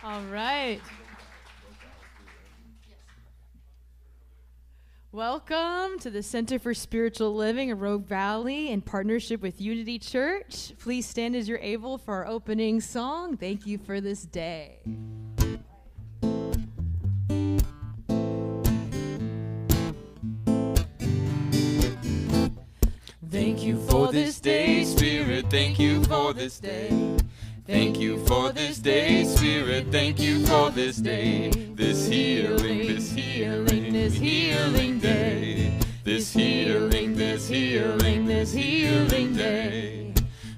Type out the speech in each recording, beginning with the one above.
All right. Welcome to the Center for Spiritual Living in Rogue Valley in partnership with Unity Church. Please stand as you're able for our opening song. Thank you for this day. Thank you for this day, Spirit. Thank you for this day. Thank you for this day, Spirit. Thank you for this day. This healing, this healing, this healing day. This healing, this healing, this healing day.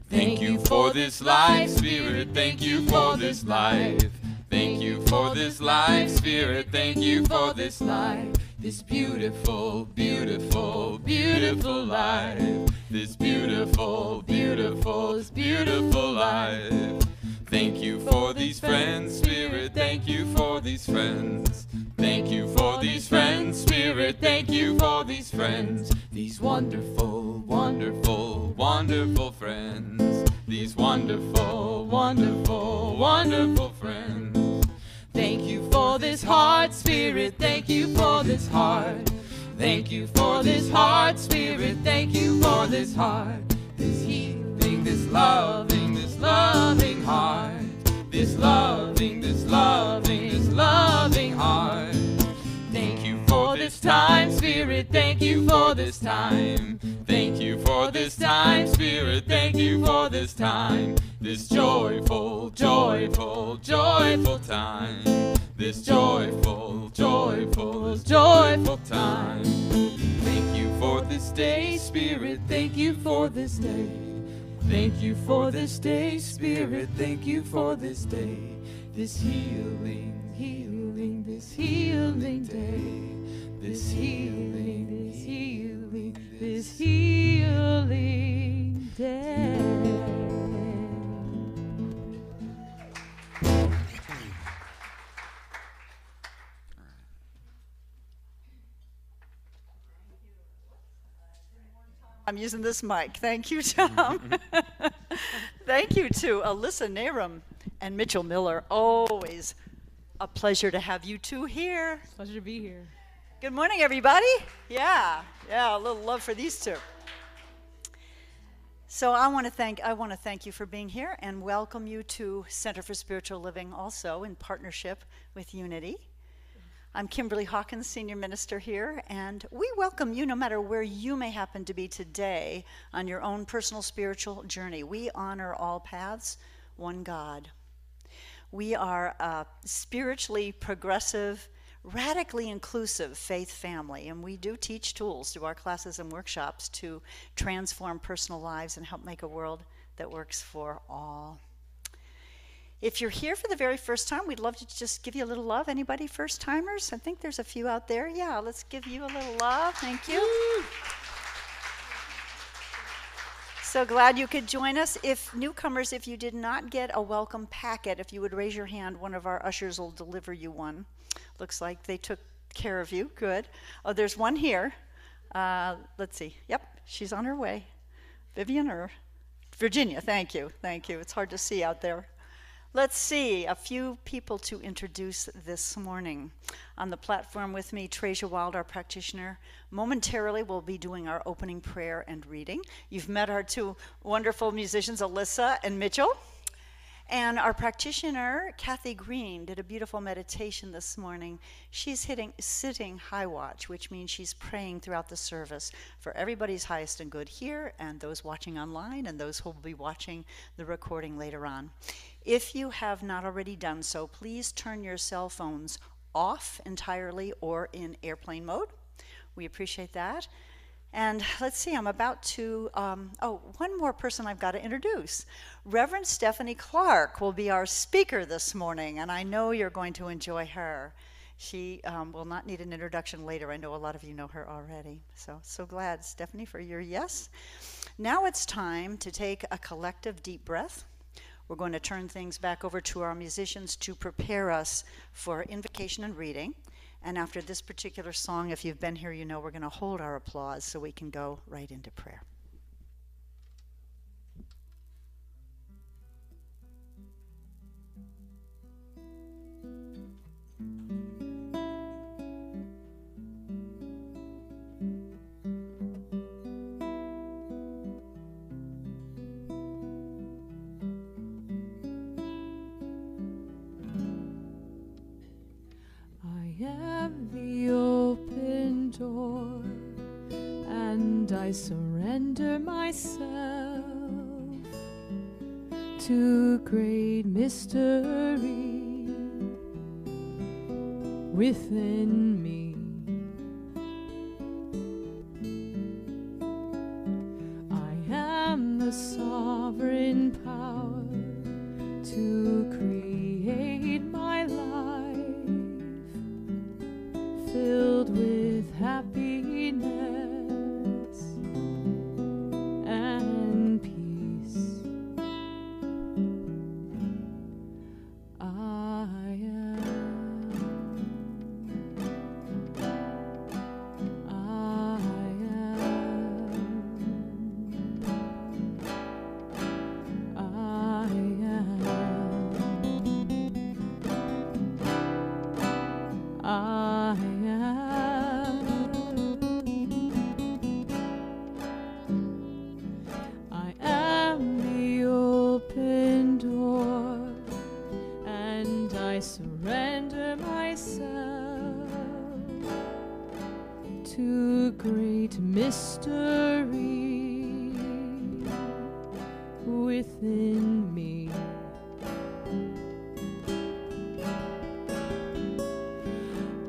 Thank you for this life, Spirit. Thank you for this life. Thank you for this life, Spirit. Thank you for this life. This beautiful, beautiful, beautiful life. This beautiful, beautiful, this beautiful life. Thank you for these friends, Spirit. Thank you for these friends. Thank you for these friends, Spirit. Thank you for these friends. These wonderful, wonderful, wonderful friends. These wonderful, wonderful, wonderful friends. Thank you for this heart, Spirit. Thank you for this heart. Thank you for this heart, Spirit. Thank you for this heart. This healing, this loving heart. This loving, this loving, this loving heart. Thank you for this time, Spirit. Thank you for this time. Thank you for this time, Spirit. Thank you for this time. This joyful, joyful, joyful time. This joyful, joyful, joyful time. Thank you for this day, Spirit. Thank you for this day. Thank you for this day, Spirit. Thank you for this day. This healing, healing, this healing day. This healing, this healing, this healing day. I'm using this mic. Thank you, Tom. Thank you to Alyssa Narum and Mitchell Miller. Always a pleasure to have you two here. Pleasure to be here. Good morning, everybody. Yeah, a little love for these two. So I want to thank you for being here and welcome you to Center for Spiritual Living, also in partnership with Unity. I'm Kimberly Hawkins, Senior Minister here, and we welcome you no matter where you may happen to be today on your own personal spiritual journey. We honor all paths, one God. We are a spiritually progressive, radically inclusive faith family, and we do teach tools through our classes and workshops to transform personal lives and help make a world that works for all. If you're here for the very first time, we'd love to just give you a little love. Anybody first-timers? I think there's a few out there. Yeah, let's give you a little love. Thank you. Woo! So glad you could join us. If newcomers, if you did not get a welcome packet, if you would raise your hand, one of our ushers will deliver you one. Looks like they took care of you. Good. Oh, there's one here. Let's see. Yep, she's on her way. Vivian or Virginia, thank you. Thank you. It's hard to see out there. Let's see, a few people to introduce this morning. On the platform with me, Treasure Wild, our practitioner. Momentarily, we'll be doing our opening prayer and reading. You've met our two wonderful musicians, Alyssa and Mitchell. And our practitioner, Kathy Green, did a beautiful meditation this morning. She's sitting high watch, which means she's praying throughout the service for everybody's highest and good here, and those watching online, and those who will be watching the recording later on. If you have not already done so, please turn your cell phones off entirely or in airplane mode. We appreciate that. And let's see, I'm about to, one more person I've got to introduce. Reverend Stephanie Clark will be our speaker this morning, and I know you're going to enjoy her. She will not need an introduction later. I know a lot of you know her already. So glad, Stephanie, for your yes. Now it's time to take a collective deep breath. We're going to turn things back over to our musicians to prepare us for invocation and reading. And after this particular song, if you've been here, you know we're going to hold our applause so we can go right into prayer. I surrender myself to great mystery within me. I am the sovereign power to create my life filled with happiness and peace. I am. I am the open door, and I surrender myself to great mystery within me.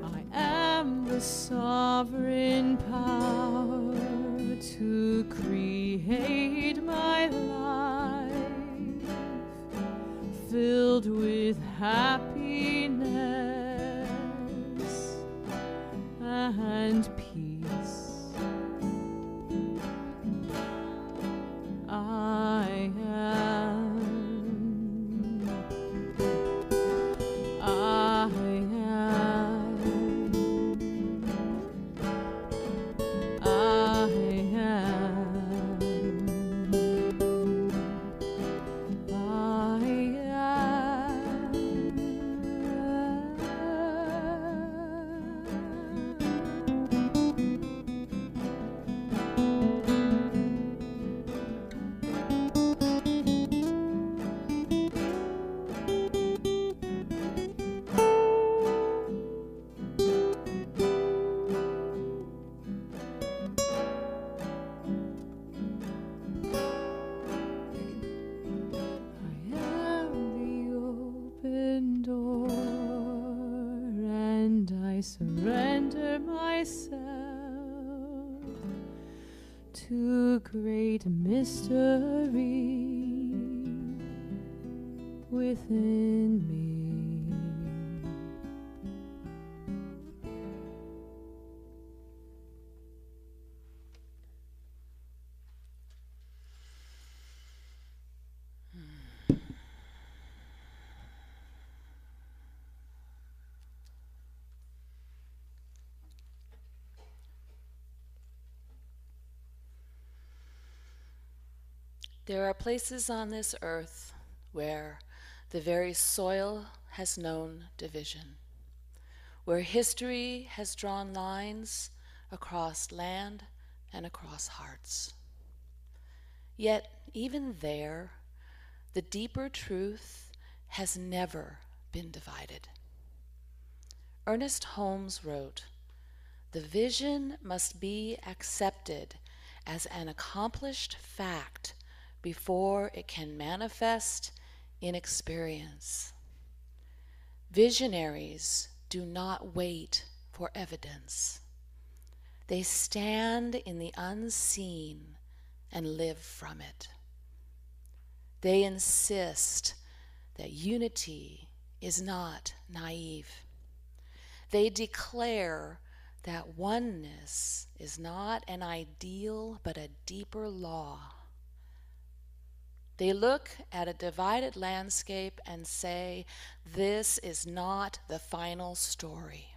I am the sovereign power to create my life filled with happiness and peace. I am. I am. I am. I surrender myself to great mystery within me. There are places on this earth where the very soil has known division, where history has drawn lines across land and across hearts. Yet, even there, the deeper truth has never been divided. Ernest Holmes wrote, "The vision must be accepted as an accomplished fact before it can manifest in experience. Visionaries do not wait for evidence. They stand in the unseen and live from it. They insist that unity is not naive. They declare that oneness is not an ideal but a deeper law. They look at a divided landscape and say, this is not the final story.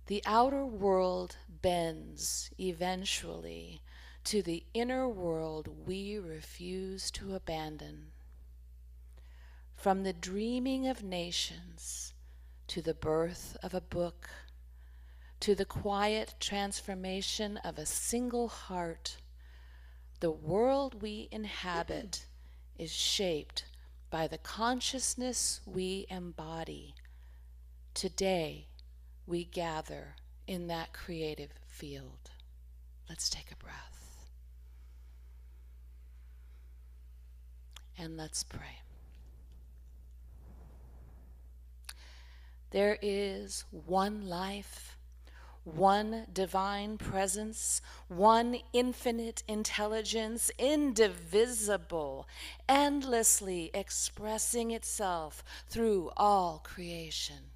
The outer world bends eventually to the inner world we refuse to abandon. From the dreaming of nations to the birth of a book, to the quiet transformation of a single heart, the world we inhabit is shaped by the consciousness we embody. Today, we gather in that creative field." Let's take a breath. And let's pray. There is one life, one divine presence, one infinite intelligence, indivisible, endlessly expressing itself through all creation.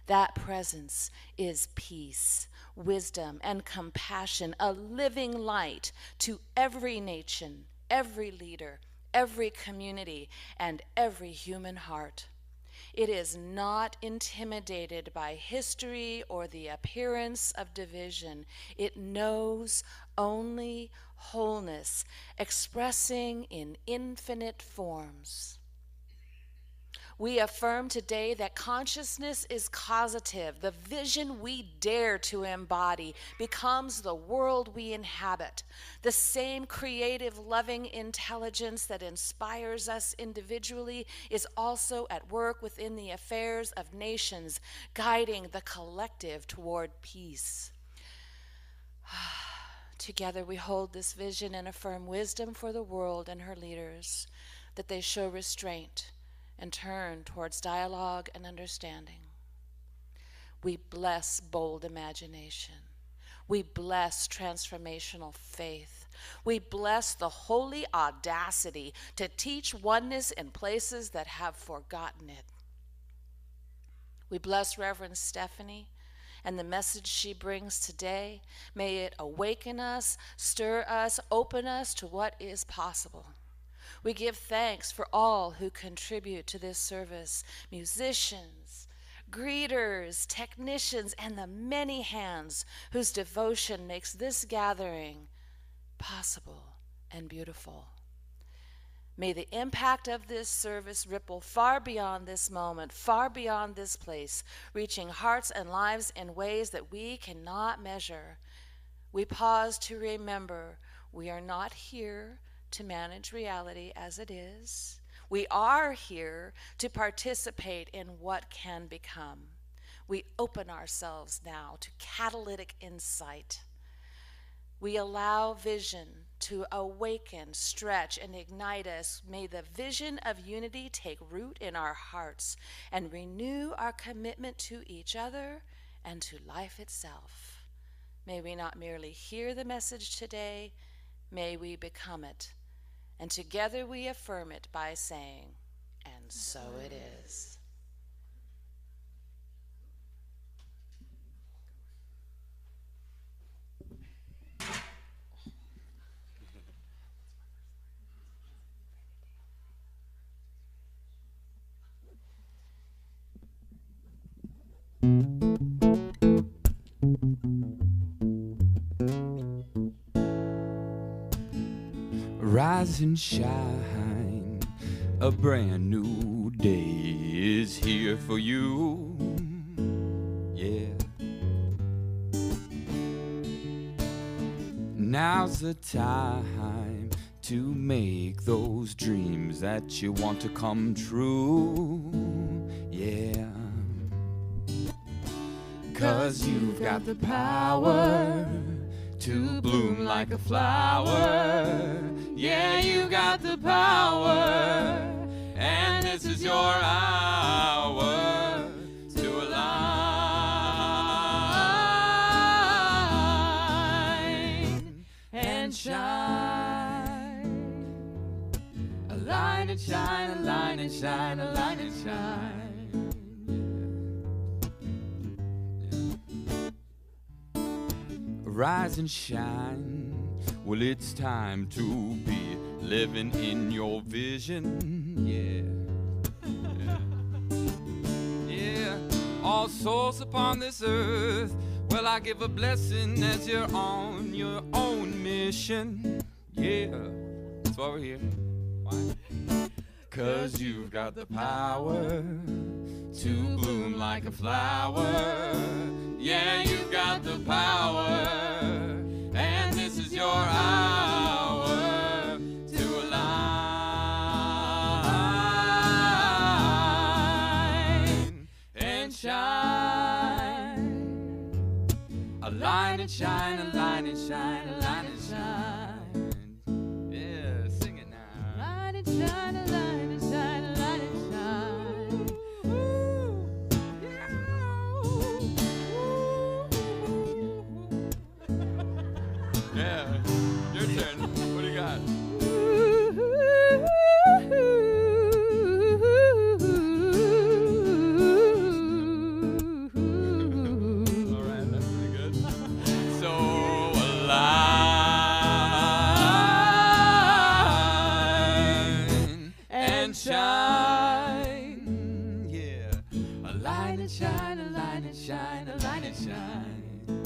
That presence is peace, wisdom, and compassion, a living light to every nation, every leader, every community, and every human heart. It is not intimidated by history or the appearance of division. It knows only wholeness, expressing in infinite forms. We affirm today that consciousness is causative. The vision we dare to embody becomes the world we inhabit. The same creative, loving intelligence that inspires us individually is also at work within the affairs of nations, guiding the collective toward peace. Together we hold this vision and affirm wisdom for the world and her leaders, that they show restraint and turn towards dialogue and understanding. We bless bold imagination. We bless transformational faith. We bless the holy audacity to teach oneness in places that have forgotten it. We bless Reverend Stephanie and the message she brings today. May it awaken us, stir us, open us to what is possible. We give thanks for all who contribute to this service, musicians, greeters, technicians, and the many hands whose devotion makes this gathering possible and beautiful. May the impact of this service ripple far beyond this moment, far beyond this place, reaching hearts and lives in ways that we cannot measure. We pause to remember we are not here to manage reality as it is. We are here to participate in what can become. We open ourselves now to catalytic insight. We allow vision to awaken, stretch, and ignite us. May the vision of unity take root in our hearts and renew our commitment to each other and to life itself. May we not merely hear the message today, may we become it. And together we affirm it by saying, and so it is. Rise and shine, a brand new day is here for you, yeah. Now's the time to make those dreams that you want to come true, yeah. 'Cause you've got the power to bloom like a flower. Yeah, you got the power, and this is your hour to align and shine. Align and shine, align and shine, align and shine. Rise and shine. Well, it's time to be living in your vision, yeah. Yeah, all souls upon this earth, well, I give a blessing as you're on your own mission, yeah. That's why we're here. Why? 'Cause you've got the power to bloom like a flower. Yeah, you've got the power, and this is your hour to align and shine. Align and shine, align align and shine, align and shine. Yeah, sing it now. Light and shine, light and shine, light and shine. Yeah, your turn. What do you got? All right, that's pretty good. So align and shine. Yeah, align and shine, align and shine, align and shine.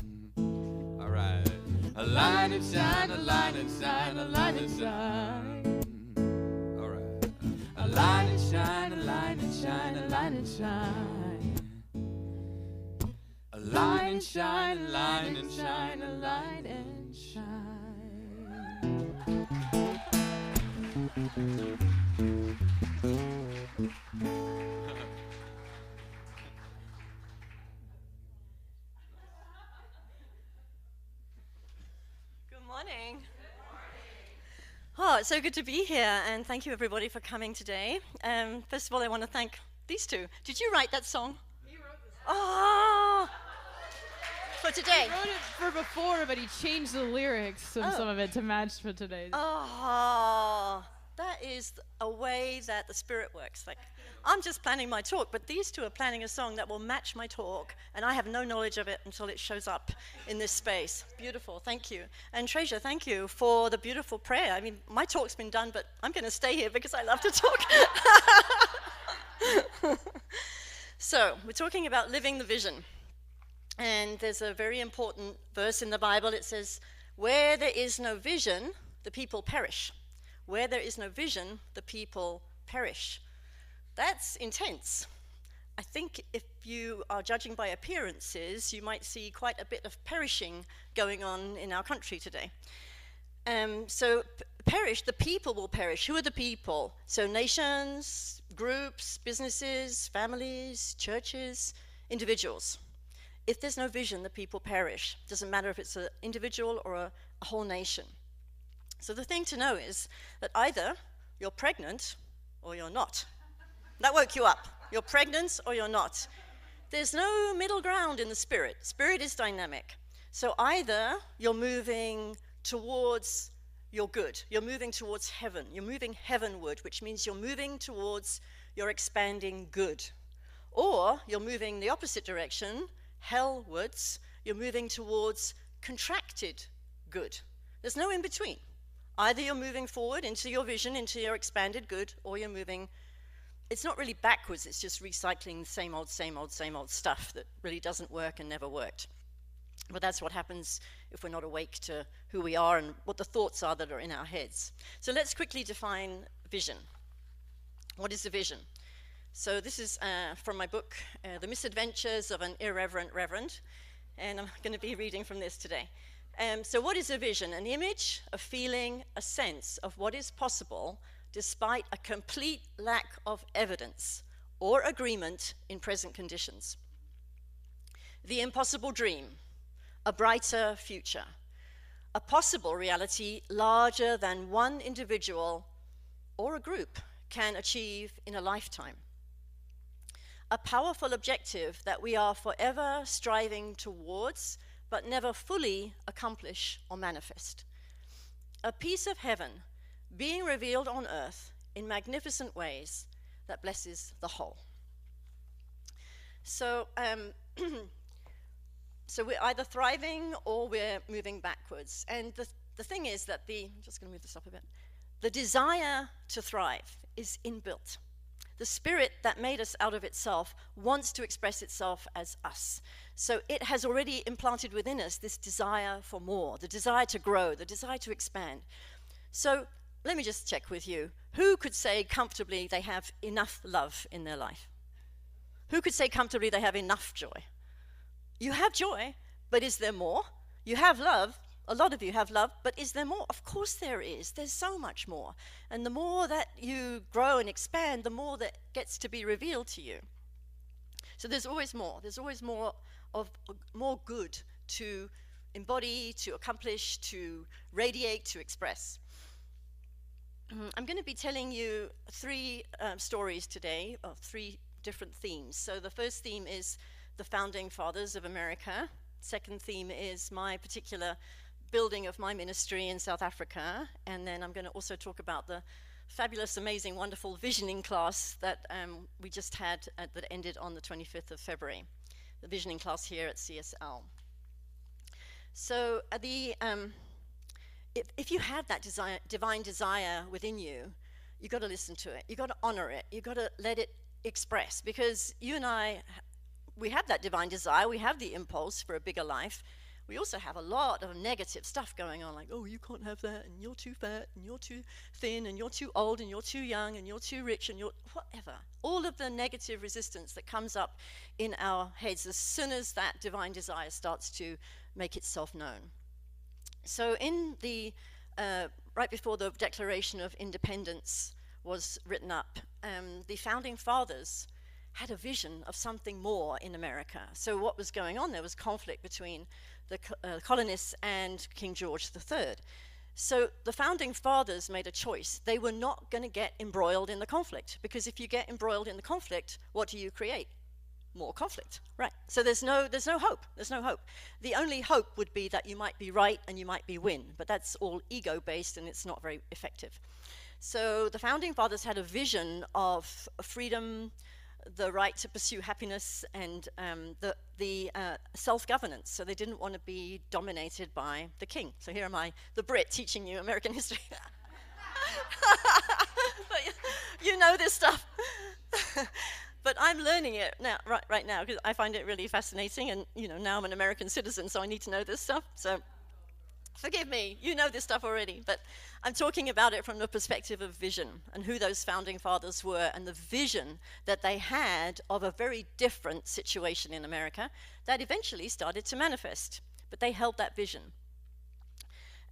All right. Align and shine, align and shine, align and shine. All right. Align and shine, align and shine, align and shine. Align and shine, align and shine, align and Good morning. Oh, it's so good to be here, and thank you everybody for coming today. First of all, I want to thank these two. Did you write that song? He wrote the song. Oh, for today. He wrote it for before, but he changed the lyrics of some of it to match for today. Oh, that is a way that the Spirit works. Like, I'm just planning my talk, but these two are planning a song that will match my talk, and I have no knowledge of it until it shows up in this space. Beautiful, thank you. And Treasure, thank you for the beautiful prayer. I mean, my talk's been done, but I'm going to stay here because I love to talk. So, we're talking about living the vision. And there's a very important verse in the Bible. It says, where there is no vision, the people perish. Where there is no vision, the people perish. That's intense. I think if you are judging by appearances, you might see quite a bit of perishing going on in our country today. Perish, the people will perish. Who are the people? So nations, groups, businesses, families, churches, individuals. If there's no vision, the people perish. Doesn't matter if it's an individual or a whole nation. So the thing to know is that either you're pregnant or you're not. That woke you up. You're pregnant or you're not. There's no middle ground in the Spirit. Spirit is dynamic. So either you're moving towards your good. You're moving towards heaven. You're moving heavenward, which means you're moving towards your expanding good. Or you're moving the opposite direction, hellwards. You're moving towards contracted good. There's no in between. Either you're moving forward into your vision, into your expanded good, or you're moving, it's not really backwards, it's just recycling the same old stuff that really doesn't work and never worked. But that's what happens if we're not awake to who we are and what the thoughts are that are in our heads. So let's quickly define vision. What is a vision? So this is from my book, The Misadventures of an Irreverent Reverend, and I'm going to be reading from this today. So what is a vision? An image, a feeling, a sense of what is possible despite a complete lack of evidence or agreement in present conditions. The impossible dream, a brighter future, a possible reality larger than one individual or a group can achieve in a lifetime. A powerful objective that we are forever striving towards but never fully accomplish or manifest. A piece of heaven being revealed on earth in magnificent ways that blesses the whole. So, so we're either thriving or we're moving backwards. And the thing is that I'm just going to move this up a bit, the desire to thrive is inbuilt. The spirit that made us out of itself wants to express itself as us. So it has already implanted within us this desire for more, the desire to grow, the desire to expand. So let me just check with you. Who could say comfortably they have enough love in their life? Who could say comfortably they have enough joy? You have joy, but is there more? You have love. A lot of you have love, but is there more? Of course there is. There's so much more. And the more that you grow and expand, the more that gets to be revealed to you. So there's always more. There's always more good to embody, to accomplish, to radiate, to express. I'm going to be telling you three stories today of three different themes. So the first theme is the founding fathers of America. Second theme is my particular building of my ministry in South Africa. And then I'm going to also talk about the fabulous, amazing, wonderful visioning class that we just had that ended on the 25th of February, the visioning class here at CSL. So if you have that divine desire within you, you've got to listen to it. You've got to honor it. You've got to let it express, because you and I, we have that divine desire. We have the impulse for a bigger life. We also have a lot of negative stuff going on, like, oh, you can't have that, and you're too fat, and you're too thin, and you're too old, and you're too young, and you're too rich, and you're whatever. All of the negative resistance that comes up in our heads as soon as that divine desire starts to make itself known. So in the, right before the Declaration of Independence was written up, the founding fathers had a vision of something more in America. So what was going on? There was conflict between the colonists and King George III. So the founding fathers made a choice. They were not going to get embroiled in the conflict, because if you get embroiled in the conflict, what do you create? More conflict, right? So there's no hope. There's no hope. The only hope would be that you might be right and you might be win, but that's all ego-based and it's not very effective. So the founding fathers had a vision of freedom, the right to pursue happiness, and the self-governance. So they didn't want to be dominated by the king. So here am I, the Brit, teaching you American history. But you know this stuff. But I'm learning it now, right now, because I find it really fascinating, and now I'm an American citizen, so I need to know this stuff. So forgive me, you know this stuff already, but I'm talking about it from the perspective of vision and who those founding fathers were, and the vision that they had of a very different situation in America that eventually started to manifest. But they held that vision.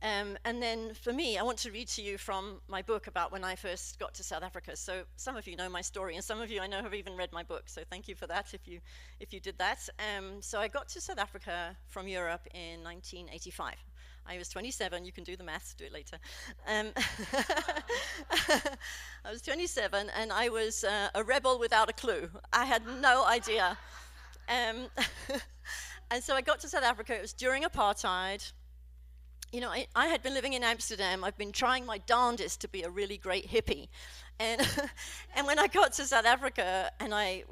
And then for me, I want to read to you from my book about when I first got to South Africa. So some of you know my story, and some of you I know have even read my book, so thank you for that if you did that. So I got to South Africa from Europe in 1985. I was 27, you can do the maths, do it later. I was 27, and I was a rebel without a clue. I had no idea. And so I got to South Africa. It was during apartheid. I had been living in Amsterdam. I've been trying my darndest to be a really great hippie. And when I got to South Africa and I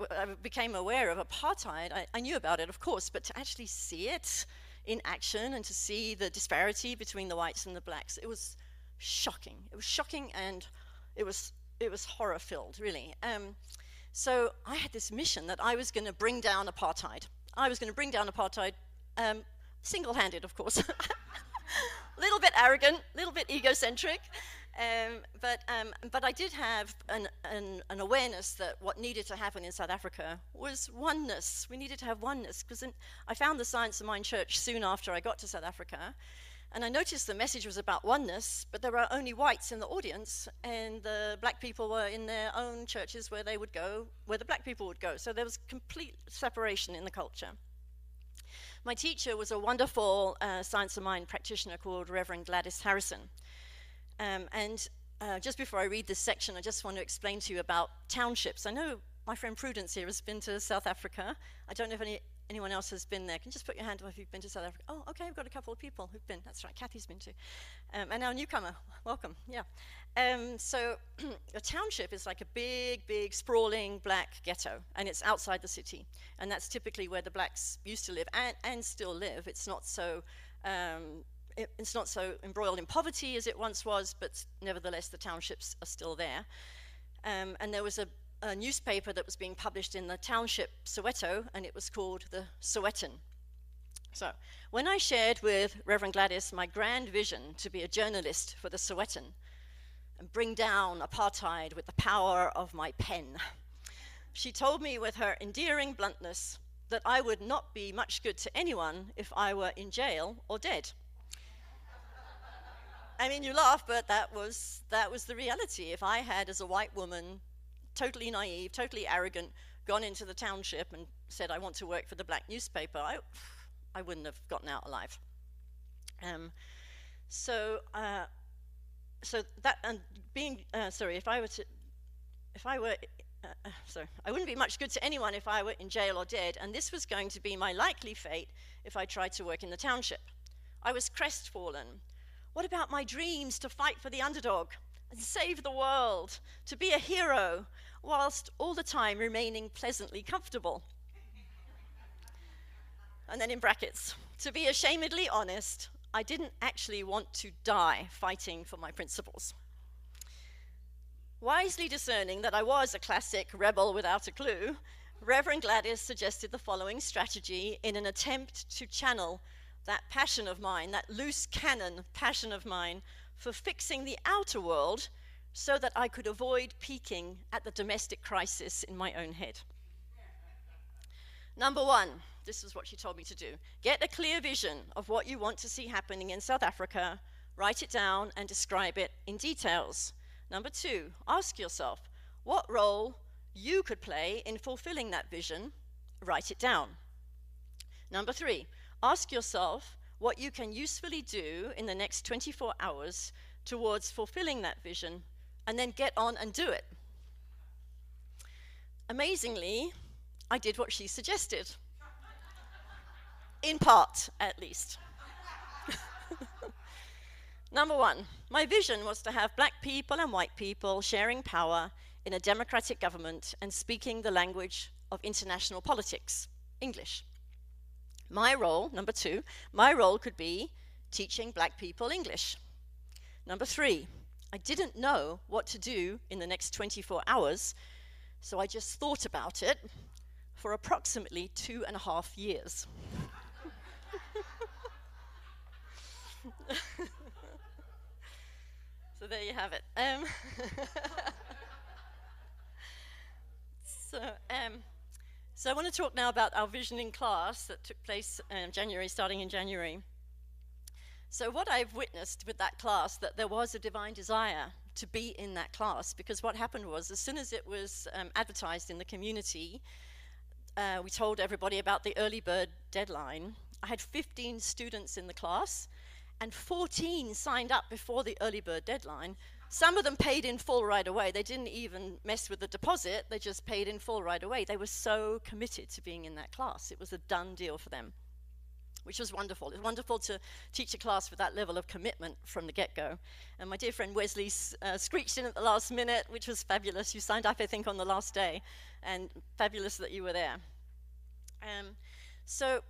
became aware of apartheid, I knew about it, of course, but to actually see it in action and to see the disparity between the whites and the blacks, it was shocking. It was shocking, and it was horror-filled, really. So I had this mission that I was going to bring down apartheid. I was going to bring down apartheid, single-handed, of course. A little bit arrogant, a little bit egocentric, but I did have an awareness that what needed to happen in South Africa was oneness. We needed to have oneness, because I found the Science of Mind Church soon after I got to South Africa, and I noticed the message was about oneness, but there were only whites in the audience, and the black people were in their own churches where they would go, where the black people would go. So there was complete separation in the culture. My teacher was a wonderful Science of Mind practitioner called Reverend Gladys Harrison. Just before I read this section, I just want to explain to you about townships. I know my friend Prudence here has been to South Africa. I don't know if anyone else has been there. Can you just put your hand up if you've been to South Africa? Oh, okay, we've got a couple of people who've been. That's right, Kathy's been too. And now a newcomer, welcome, yeah. So a township is like a big, sprawling black ghetto, and it's outside the city. And that's typically where the blacks used to live and still live. It's not so it's not so embroiled in poverty as it once was, but nevertheless the townships are still there. And there was a newspaper that was being published in the township Soweto, and it was called the Sowetan. So when I shared with Reverend Gladys my grand vision to be a journalist for the Sowetan and bring down apartheid with the power of my pen, she told me with her endearing bluntness that I would not be much good to anyone if I were in jail or dead. I mean, you laugh, but that was the reality. If I had, as a white woman, totally naive, totally arrogant, gone into the township and said I want to work for the black newspaper, I wouldn't have gotten out alive. So that, and being, sorry, if I were, I wouldn't be much good to anyone if I were in jail or dead, and this was going to be my likely fate if I tried to work in the township. I was crestfallen. What about my dreams to fight for the underdog and save the world, to be a hero, whilst all the time remaining pleasantly comfortable? And then in brackets, to be ashamedly honest, I didn't actually want to die fighting for my principles. Wisely discerning that I was a classic rebel without a clue, Reverend Gladys suggested the following strategy in an attempt to channel that passion of mine, that loose cannon passion of mine for fixing the outer world so that I could avoid peaking at the domestic crisis in my own head. Number one, this is what she told me to do. Get a clear vision of what you want to see happening in South Africa, write it down and describe it in details. Number two, ask yourself what role you could play in fulfilling that vision, write it down. Number three, ask yourself what you can usefully do in the next 24 hours towards fulfilling that vision, and then get on and do it. Amazingly, I did what she suggested. In part, at least. Number one, my vision was to have black people and white people sharing power in a democratic government and speaking the language of international politics, English. My role, number two, my role could be teaching black people English. Number three, I didn't know what to do in the next 24 hours, so I just thought about it for approximately 2.5 years. So there you have it. So I want to talk now about our visioning class that took place starting in January. So what I've witnessed with that class, that there was a divine desire to be in that class, because what happened was, as soon as it was advertised in the community, we told everybody about the early bird deadline. I had 15 students in the class, and 14 signed up before the early bird deadline. Some of them paid in full right away. They didn't even mess with the deposit. They just paid in full right away. They were so committed to being in that class. It was a done deal for them, which was wonderful. It was wonderful to teach a class with that level of commitment from the get-go. And my dear friend Wesley screeched in at the last minute, which was fabulous. You signed up, I think, on the last day, and fabulous that you were there. So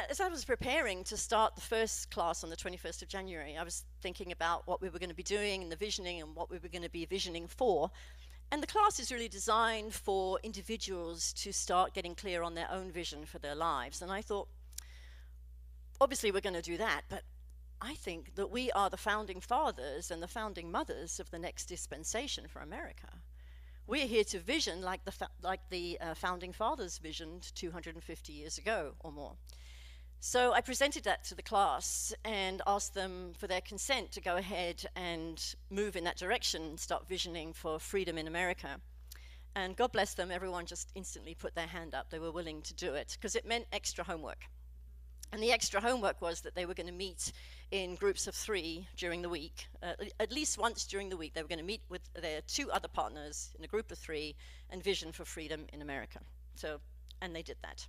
as I was preparing to start the first class on the 21st of January, I was thinking about what we were going to be doing and the visioning and what we were going to be visioning for. And the class is really designed for individuals to start getting clear on their own vision for their lives. And I thought, obviously we're going to do that, but I think that we are the founding fathers and the founding mothers of the next dispensation for America. We're here to vision like the founding fathers visioned 250 years ago or more. So I presented that to the class and asked them for their consent to go ahead and move in that direction, start visioning for freedom in America. And God bless them, everyone just instantly put their hand up. They were willing to do it because it meant extra homework. And the extra homework was that they were going to meet in groups of 3 during the week. At least once during the week, they were going to meet with their 2 other partners in a group of 3 and vision for freedom in America. And they did that.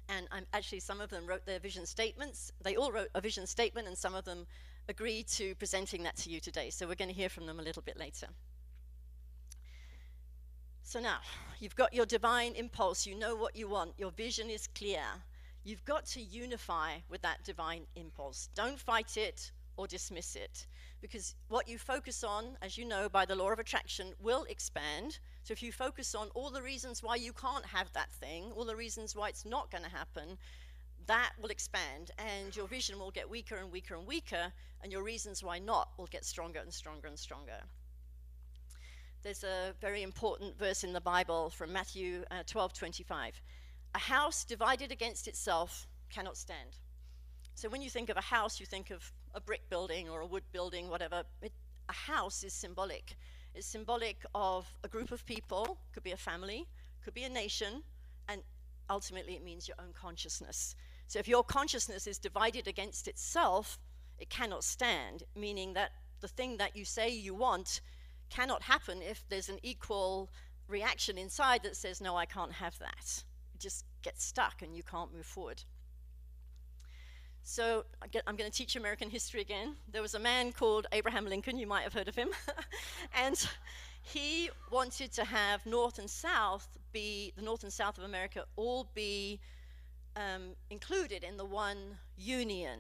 And actually, some of them wrote their vision statements. They all wrote a vision statement, and some of them agreed to presenting that to you today. So we're going to hear from them a little bit later. So now, you've got your divine impulse. You know what you want. Your vision is clear. You've got to unify with that divine impulse. Don't fight it or dismiss it, because what you focus on, as you know, by the law of attraction, will expand. So if you focus on all the reasons why you can't have that thing, all the reasons why it's not going to happen, that will expand, and your vision will get weaker and weaker and weaker, and your reasons why not will get stronger and stronger and stronger. There's a very important verse in the Bible from Matthew 12:25. A house divided against itself cannot stand. So when you think of a house, you think of a brick building or a wood building, whatever. A house is symbolic. It's symbolic of a group of people, could be a family, could be a nation, and ultimately it means your own consciousness. So if your consciousness is divided against itself, it cannot stand, meaning that the thing that you say you want cannot happen if there's an equal reaction inside that says, no, I can't have that. It just gets stuck and you can't move forward. So I'm going to teach American history again. There was a man called Abraham Lincoln, you might have heard of him, and he wanted to have North and South be, the North and South of America, all be included in the one union.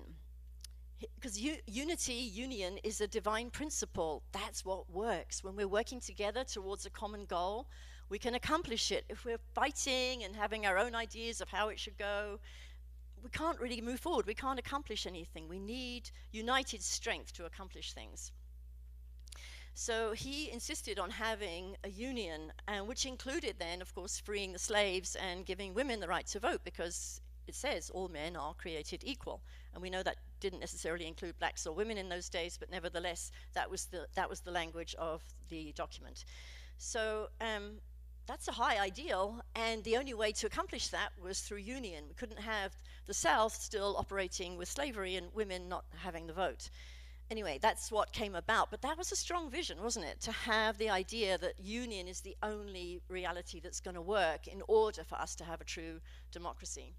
Because union is a divine principle. That's what works. When we're working together towards a common goal, we can accomplish it. If we're fighting and having our own ideas of how it should go, we can't really move forward. We can't accomplish anything. We need united strength to accomplish things. So he insisted on having a union, which included then, of course, freeing the slaves and giving women the right to vote, because it says all men are created equal. And we know that didn't necessarily include blacks or women in those days, but nevertheless, that was the language of the document. So that's a high ideal, and the only way to accomplish that was through union. We couldn't have the South still operating with slavery and women not having the vote. Anyway, that's what came about, but that was a strong vision, wasn't it? To have the idea that union is the only reality that's going to work in order for us to have a true democracy.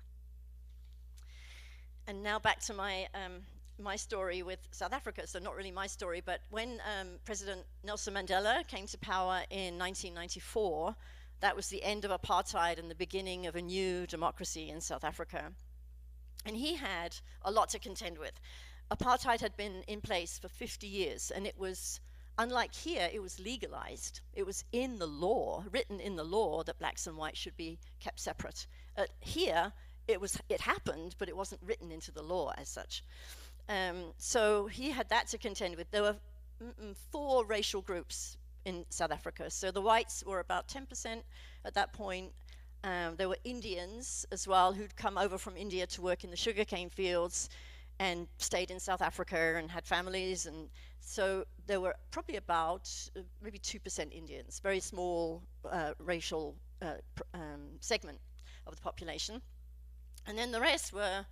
And now back to my story with South Africa. So not really my story, but when President Nelson Mandela came to power in 1994, that was the end of apartheid and the beginning of a new democracy in South Africa. And he had a lot to contend with. Apartheid had been in place for 50 years, and it was, unlike here, it was legalized. It was in the law, written in the law, that blacks and whites should be kept separate. Here, it happened, but it wasn't written into the law as such. So he had that to contend with. There were 4 racial groups in South Africa. So the whites were about 10% at that point. There were Indians as well, who'd come over from India to work in the sugarcane fields and stayed in South Africa and had families. And so there were probably about maybe 2% Indians, very small racial segment of the population. And then the rest were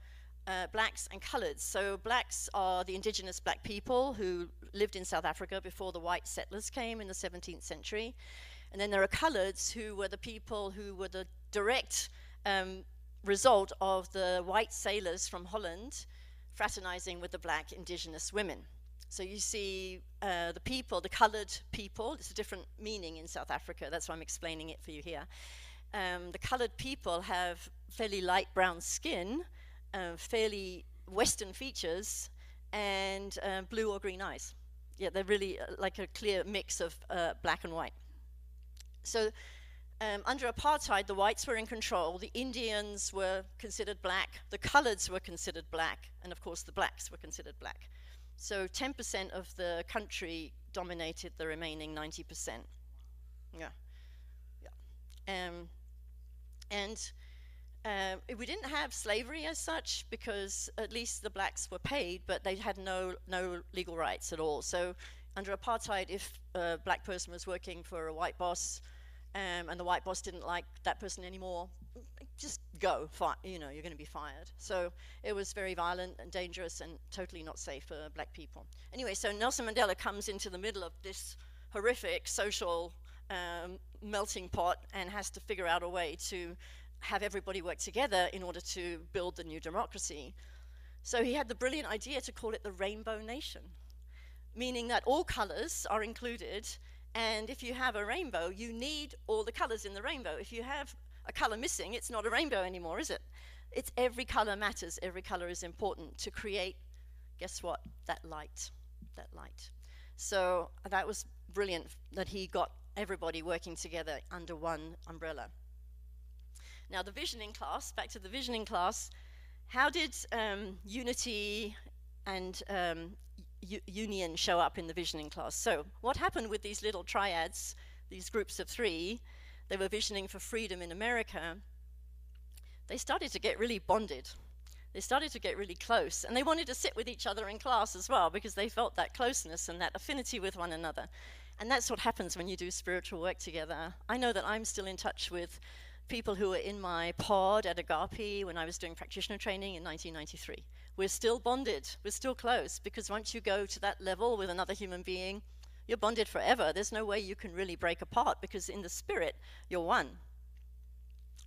blacks and coloreds. So blacks are the indigenous black people who lived in South Africa before the white settlers came in the 17th century. And then there are coloreds, who were the people who were the direct result of the white sailors from Holland fraternizing with the black indigenous women. So you see the people, the colored people, it's a different meaning in South Africa, that's why I'm explaining it for you here. The colored people have fairly light brown skin, fairly Western features, and blue or green eyes. Yeah, they're really like a clear mix of black and white. So under apartheid, the whites were in control, the Indians were considered black, the coloreds were considered black, and of course the blacks were considered black. So 10% of the country dominated the remaining 90%. Yeah. We didn't have slavery as such, because at least the blacks were paid, but they had no legal rights at all. So under apartheid, if a black person was working for a white boss, and the white boss didn't like that person anymore, just go, you're going to be fired. So it was very violent and dangerous and totally not safe for black people. Anyway, so Nelson Mandela comes into the middle of this horrific social melting pot and has to figure out a way to have everybody work together in order to build the new democracy. So he had the brilliant idea to call it the Rainbow Nation, meaning that all colors are included, and if you have a rainbow, you need all the colors in the rainbow. If you have a color missing, it's not a rainbow anymore, is it? It's every color matters, every color is important to create, guess what, that light. So that was brilliant that he got everybody working together under one umbrella. Now the visioning class, back to the visioning class, how did unity and union show up in the visioning class? So what happened with these little triads, these groups of 3, they were visioning for freedom in America, they started to get really bonded. They started to get really close, and they wanted to sit with each other in class as well, because they felt that closeness and that affinity with one another. And that's what happens when you do spiritual work together. I know that I'm still in touch with people who were in my pod at Agape when I was doing practitioner training in 1993. We're still bonded. We're still close, because once you go to that level with another human being, you're bonded forever. There's no way you can really break apart, because in the spirit, you're one.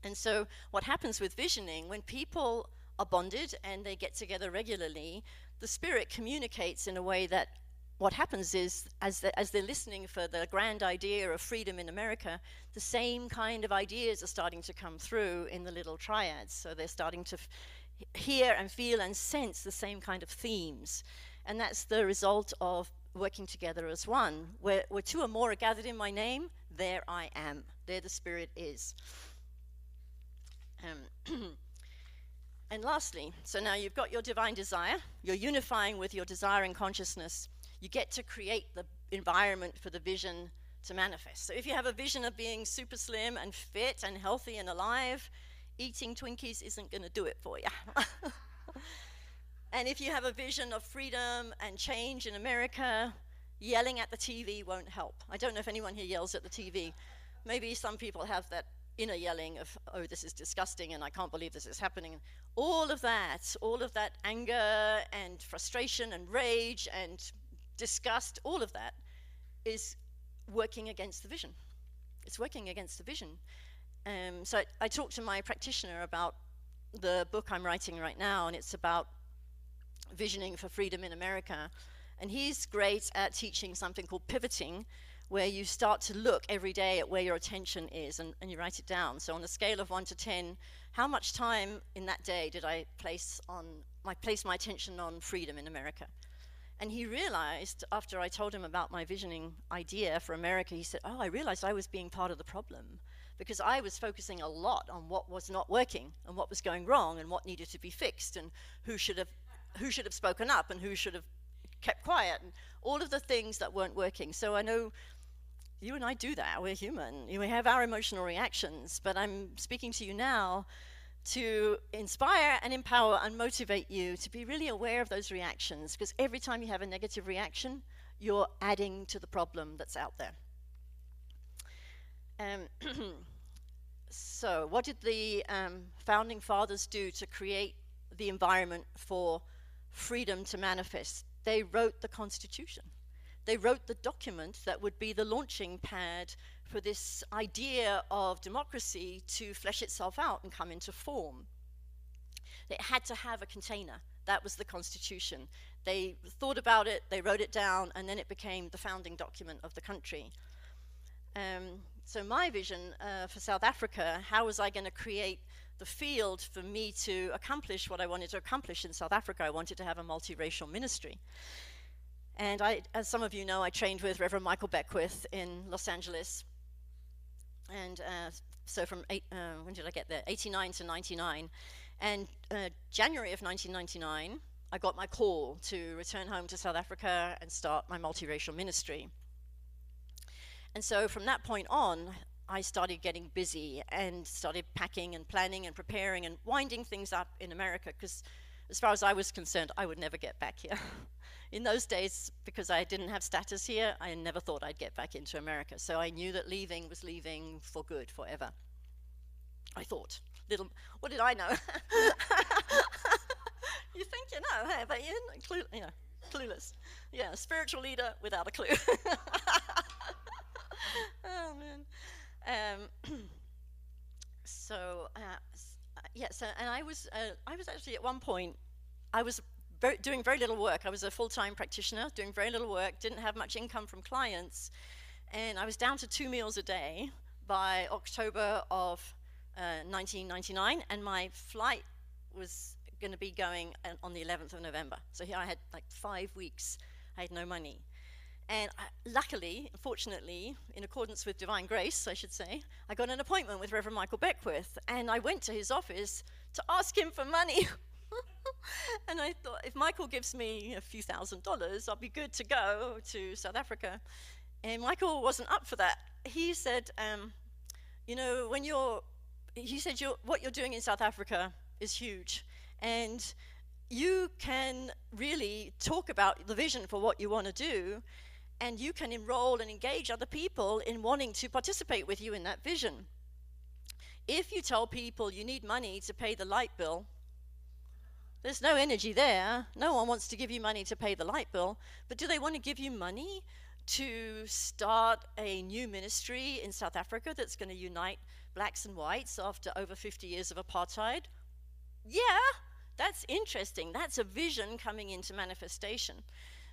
And so what happens with visioning, when people are bonded and they get together regularly, the spirit communicates in a way that what happens is, as they're listening for the grand idea of freedom in America, the same kind of ideas are starting to come through in the little triads. So they're starting to hear and feel and sense the same kind of themes. And that's the result of working together as one. Where two or more are gathered in my name, there I am. There the spirit is. And lastly, so now you've got your divine desire, you're unifying with your desiring consciousness, you get to create the environment for the vision to manifest. So if you have a vision of being super slim and fit and healthy and alive, eating Twinkies isn't going to do it for you. And if you have a vision of freedom and change in America, yelling at the TV won't help. I don't know if anyone here yells at the TV. Maybe some people have that inner yelling of, oh, this is disgusting and I can't believe this is happening. All of that anger and frustration and rage and disgust, all of that is working against the vision. It's working against the vision. So I talked to my practitioner about the book I'm writing right now, and it's about visioning for freedom in America. And he's great at teaching something called pivoting, where you start to look every day at where your attention is, and you write it down. So on a scale of 1 to 10, how much time in that day did I place my attention on freedom in America? And he realized, after I told him about my visioning idea for America, he said, oh, I realized I was being part of the problem, because I was focusing a lot on what was not working and what was going wrong and what needed to be fixed and who should have spoken up and who should have kept quiet and all of the things that weren't working. So I know you and I do that. We're human. We have our emotional reactions, but I'm speaking to you now to inspire and empower and motivate you to be really aware of those reactions, because every time you have a negative reaction, you're adding to the problem that's out there. So what did the founding fathers do to create the environment for freedom to manifest? They wrote the Constitution. They wrote the document that would be the launching pad for this idea of democracy to flesh itself out and come into form. It had to have a container. That was the Constitution. They thought about it, they wrote it down, and then it became the founding document of the country. So my vision for South Africa, how was I going to create the field for me to accomplish what I wanted to accomplish in South Africa? I wanted to have a multiracial ministry. And as some of you know, I trained with Reverend Michael Beckwith in Los Angeles. And so from when did I get there? 89 to 99. And January of 1999, I got my call to return home to South Africa and start my multiracial ministry. And so from that point on, I started getting busy and started packing and planning and preparing and winding things up in America, because as far as I was concerned, I would never get back here. In those days, because I didn't have status here, I never thought I'd get back into America. So I knew that leaving was leaving for good, forever. I thought. What did I know? You think you know, hey, but you're clueless. Yeah, a spiritual leader without a clue. Oh, man. And I was actually at one point, I was doing very little work. I was a full-time practitioner, doing very little work, didn't have much income from clients, and I was down to 2 meals a day by October of 1999, and my flight was going to be going on the 11th of November. So here I had like 5 weeks, I had no money. And luckily, fortunately, in accordance with divine grace, I should say, I got an appointment with Reverend Michael Beckwith, and I went to his office to ask him for money. And I thought, if Michael gives me a few $1,000s, I'll be good to go to South Africa. And Michael wasn't up for that. He said, what you're doing in South Africa is huge. And you can really talk about the vision for what you want to do, and you can enroll and engage other people in wanting to participate with you in that vision. If you tell people you need money to pay the light bill, there's no energy there. No one wants to give you money to pay the light bill. But do they want to give you money to start a new ministry in South Africa that's going to unite blacks and whites after over 50 years of apartheid? Yeah, that's interesting. That's a vision coming into manifestation.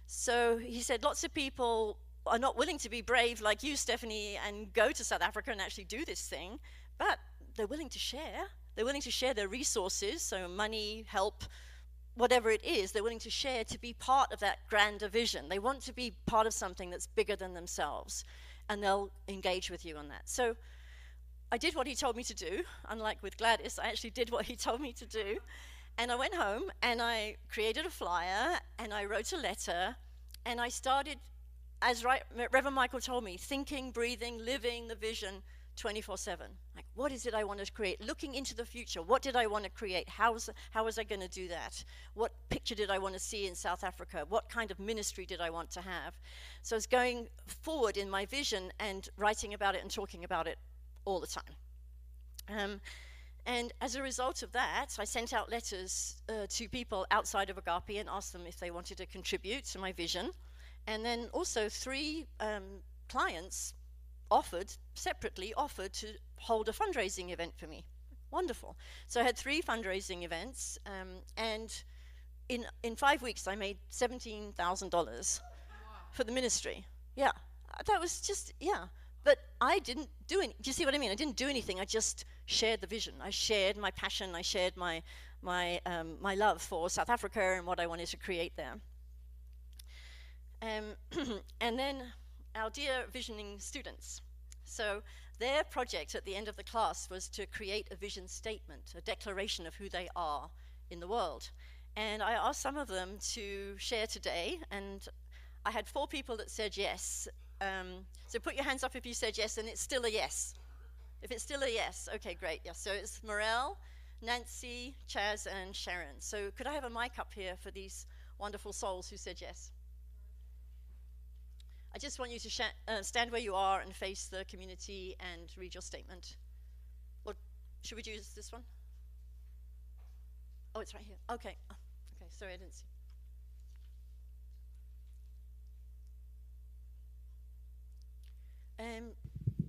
So he said lots of people are not willing to be brave like you, Stephanie, and go to South Africa and actually do this thing, but they're willing to share. They're willing to share their resources, so money, help, whatever it is, they're willing to share to be part of that grander vision. They want to be part of something that's bigger than themselves, and they'll engage with you on that. So I did what he told me to do. Unlike with Gladys, I actually did what he told me to do. And I went home and I created a flyer and I wrote a letter and I started, as Reverend Michael told me, thinking, breathing, living the vision 24/7. Like, what is it I want to create? Looking into the future, what did I want to create? How was I going to do that? What picture did I want to see in South Africa? What kind of ministry did I want to have? So I was going forward in my vision and writing about it and talking about it all the time. And as a result of that, I sent out letters to people outside of Agape and asked them if they wanted to contribute to my vision. And then also 3 clients separately offered to hold a fundraising event for me. Wonderful. So I had 3 fundraising events, and in 5 weeks I made $17,000 for the ministry. Yeah, that was just, yeah. But I didn't do any, do you see what I mean? I didn't do anything, I just shared the vision. I shared my passion, I shared my love for South Africa and what I wanted to create there. And then our dear visioning students. So their project at the end of the class was to create a vision statement, a declaration of who they are in the world. And I asked some of them to share today, and I had 4 people that said yes. So put your hands up if you said yes, and it's still a yes. If it's still a yes, okay, great. Yes, so it's Morel, Nancy, Chaz, and Sharon. So could I have a mic up here for these wonderful souls who said yes? I just want you to stand where you are and face the community and read your statement. Or should we use this one? Oh, it's right here. Okay. Oh, okay, sorry, I didn't see.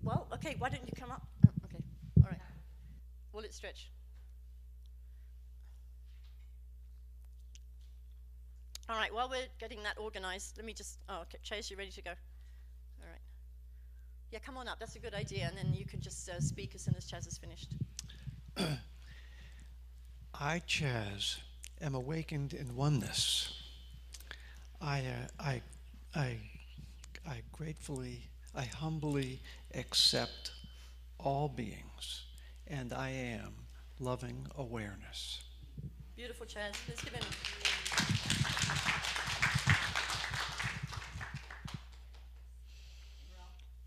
Well, okay, why don't you come up? Oh, okay, all right. Will it stretch? All right, while we're getting that organized, let me just, okay, Chase, you ready to go? All right. Yeah, come on up, that's a good idea, and then you can just speak as soon as Chaz is finished. I, Chaz, am awakened in oneness. I humbly accept all beings, and I am loving awareness. Beautiful, Chaz. Let's give him.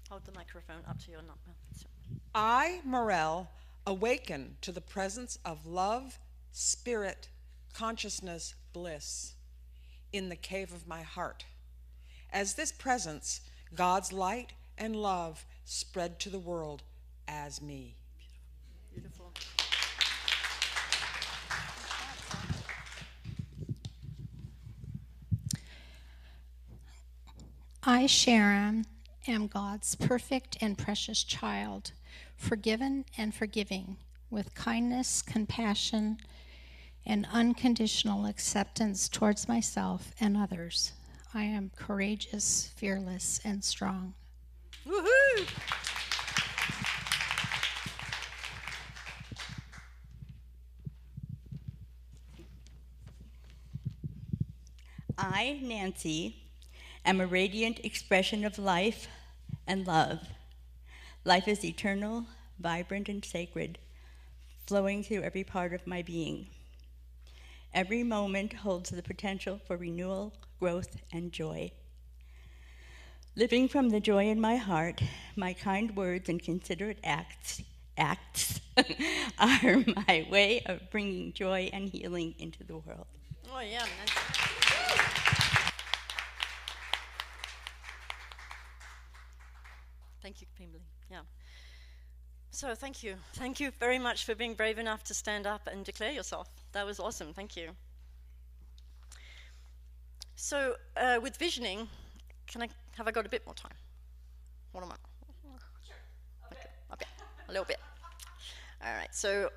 Hold the microphone up to your mouth. I, Morel, awaken to the presence of love, spirit, consciousness, bliss in the cave of my heart. As this presence, God's light and love spread to the world as me. Beautiful. I, Sharon, am God's perfect and precious child, forgiven and forgiving, with kindness, compassion, and unconditional acceptance towards myself and others. I am courageous, fearless, and strong. Woohoo! I, Nancy, am a radiant expression of life and love. Life is eternal, vibrant, and sacred, flowing through every part of my being. Every moment holds the potential for renewal, growth, and joy. Living from the joy in my heart, my kind words and considerate acts are my way of bringing joy and healing into the world. Oh, yeah, Nancy. Thank you, Kimberly. Yeah. So thank you. Thank you very much for being brave enough to stand up and declare yourself. That was awesome. Thank you. So with visioning, have I got a bit more time? What am I? Okay, a little bit. All right, so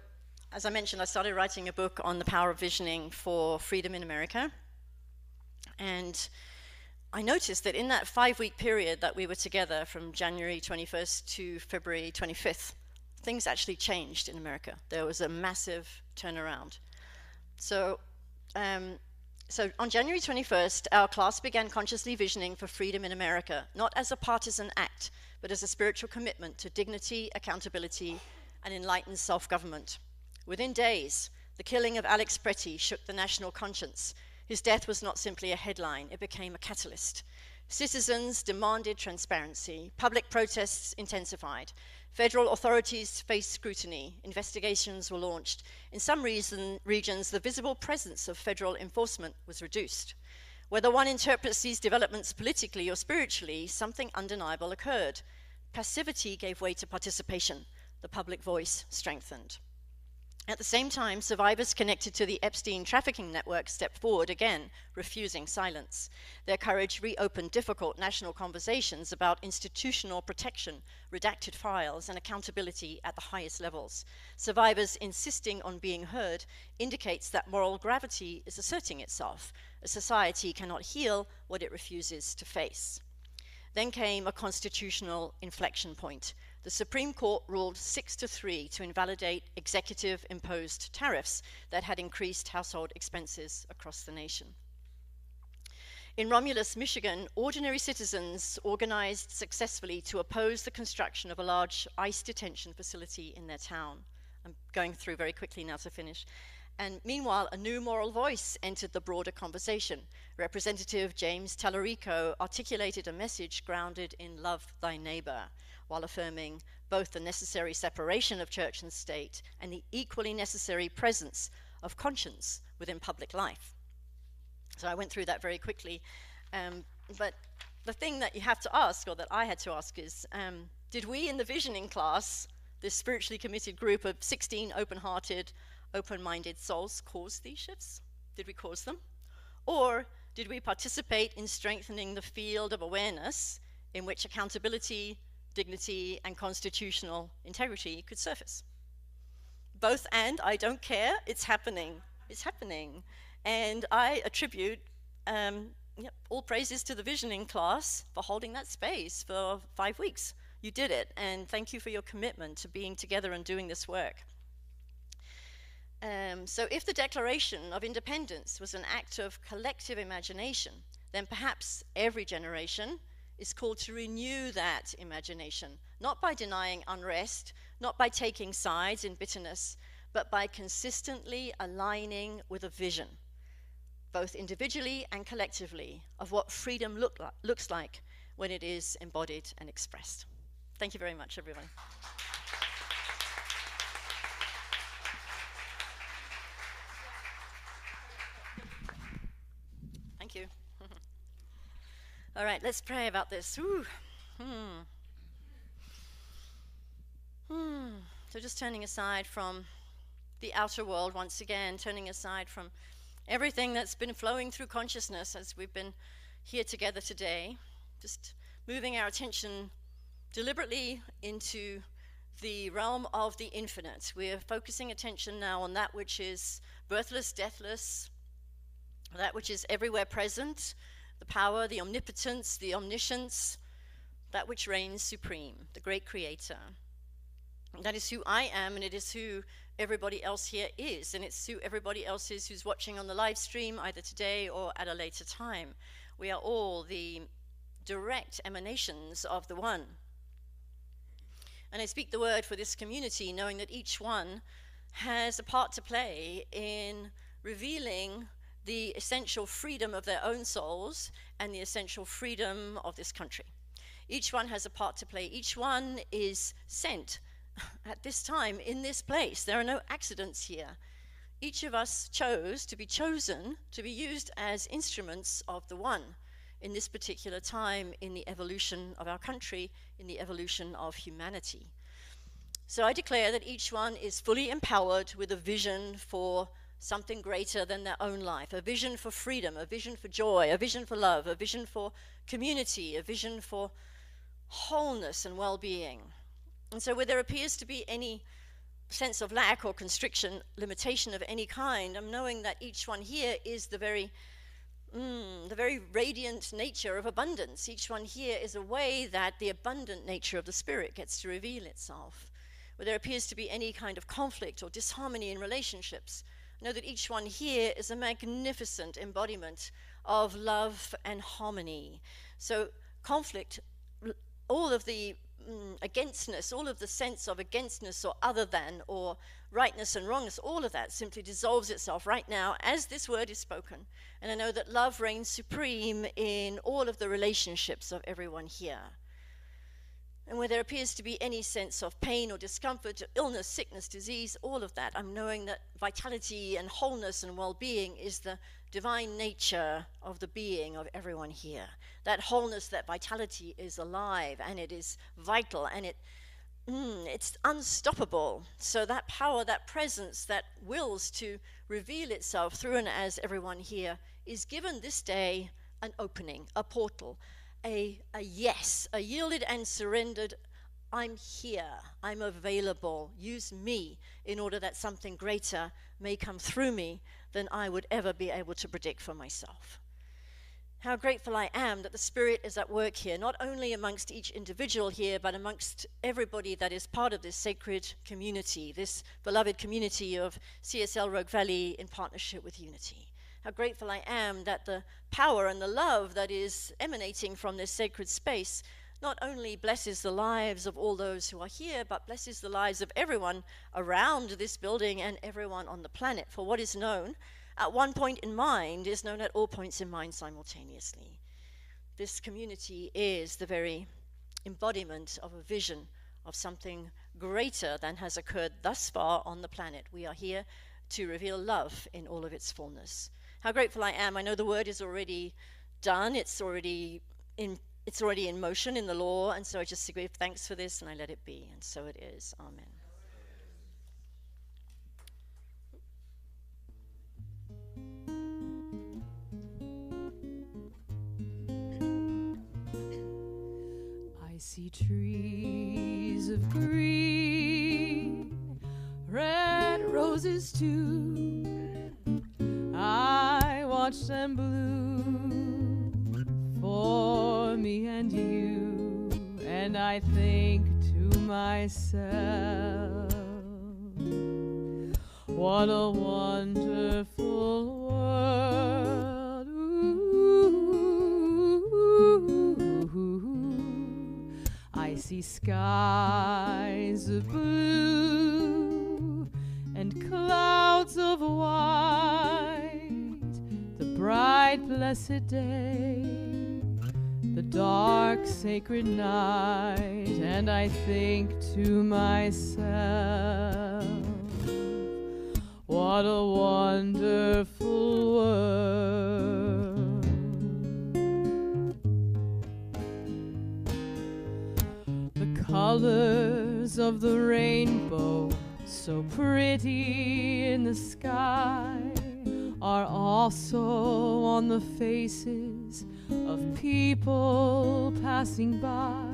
as I mentioned, I started writing a book on the power of visioning for freedom in America. And I noticed that in that 5-week period that we were together from January 21st to February 25th, things actually changed in America. There was a massive turnaround. So on January 21st, our class began consciously visioning for freedom in America, not as a partisan act, but as a spiritual commitment to dignity, accountability, and enlightened self-government. Within days, the killing of Alex Pretty shook the national conscience. His death was not simply a headline, it became a catalyst. Citizens demanded transparency, public protests intensified, federal authorities faced scrutiny, investigations were launched. In some regions, the visible presence of federal enforcement was reduced. Whether one interprets these developments politically or spiritually, something undeniable occurred. Passivity gave way to participation. The public voice strengthened. At the same time, survivors connected to the Epstein trafficking network stepped forward again, refusing silence. Their courage reopened difficult national conversations about institutional protection, redacted files, and accountability at the highest levels. Survivors insisting on being heard indicates that moral gravity is asserting itself. A society cannot heal what it refuses to face. Then came a constitutional inflection point. The Supreme Court ruled 6-3 to invalidate executive-imposed tariffs that had increased household expenses across the nation. In Romulus, Michigan, ordinary citizens organized successfully to oppose the construction of a large ICE detention facility in their town. I'm going through very quickly now to finish. And meanwhile, a new moral voice entered the broader conversation. Representative James Tallarico articulated a message grounded in love thy neighbor, while affirming both the necessary separation of church and state and the equally necessary presence of conscience within public life. So I went through that very quickly. But the thing that you have to ask, or that I had to ask, is did we in the visioning class, this spiritually committed group of 16 open-hearted, open-minded souls, cause these shifts? Did we cause them? Or did we participate in strengthening the field of awareness in which accountability, dignity, and constitutional integrity could surface? Both and, I don't care, it's happening. It's happening. And I attribute all praises to the visioning class for holding that space for 5 weeks. You did it, and thank you for your commitment to being together and doing this work. So if the Declaration of Independence was an act of collective imagination, then perhaps every generation is called to renew that imagination, not by denying unrest, not by taking sides in bitterness, but by consistently aligning with a vision, both individually and collectively, of what freedom looks like when it is embodied and expressed. Thank you very much, everyone. Thank you. All right, let's pray about this. So just turning aside from the outer world once again, turning aside from everything that's been flowing through consciousness as we've been here together today, just moving our attention deliberately into the realm of the infinite. We're focusing attention now on that which is birthless, deathless, that which is everywhere present, the power, the omnipotence, the omniscience, that which reigns supreme, the great creator. That is who I am, and it is who everybody else here is, and it's who everybody else is who's watching on the live stream either today or at a later time. We are all the direct emanations of the One. And I speak the word for this community, knowing that each one has a part to play in revealing the essential freedom of their own souls and the essential freedom of this country. Each one has a part to play. Each one is sent at this time in this place. There are no accidents here. Each of us chose to be chosen to be used as instruments of the One in this particular time in the evolution of our country, in the evolution of humanity. So I declare that each one is fully empowered with a vision for something greater than their own life, a vision for freedom, a vision for joy, a vision for love, a vision for community, a vision for wholeness and well-being. And so where there appears to be any sense of lack or constriction, limitation of any kind, I'm knowing that each one here is the very radiant nature of abundance. Each one here is a way that the abundant nature of the Spirit gets to reveal itself. Where there appears to be any kind of conflict or disharmony in relationships, know that each one here is a magnificent embodiment of love and harmony. So conflict, all of the againstness, all of the sense of againstness or other than or rightness and wrongness, all of that simply dissolves itself right now as this word is spoken. And I know that love reigns supreme in all of the relationships of everyone here. And where there appears to be any sense of pain or discomfort, illness, sickness, disease, all of that, I'm knowing that vitality and wholeness and well-being is the divine nature of the being of everyone here. That wholeness, that vitality is alive and it is vital and it's unstoppable. So that power, that presence, that wills to reveal itself through and as everyone here is given this day an opening, a portal, a yes, a yielded and surrendered, I'm here, I'm available, use me in order that something greater may come through me than I would ever be able to predict for myself. How grateful I am that the Spirit is at work here, not only amongst each individual here, but amongst everybody that is part of this sacred community, this beloved community of CSL Rogue Valley in partnership with Unity. How grateful I am that the power and the love that is emanating from this sacred space not only blesses the lives of all those who are here, but blesses the lives of everyone around this building and everyone on the planet. For what is known at one point in mind is known at all points in mind simultaneously. This community is the very embodiment of a vision of something greater than has occurred thus far on the planet. We are here to reveal love in all of its fullness. How grateful I am. I know the word is already done. It's already in motion in the law. And so I just give thanks for this and I let it be. And so it is. Amen. I see trees of green, red roses too. I watch them bloom for me and you, and I think to myself, what a wonderful world. Ooh, I see skies of blue and clouds of white, the bright blessed day, the dark sacred night, and I think to myself, what a wonderful world. The colors of the rainbow, so pretty in the sky, are also on the faces of people passing by.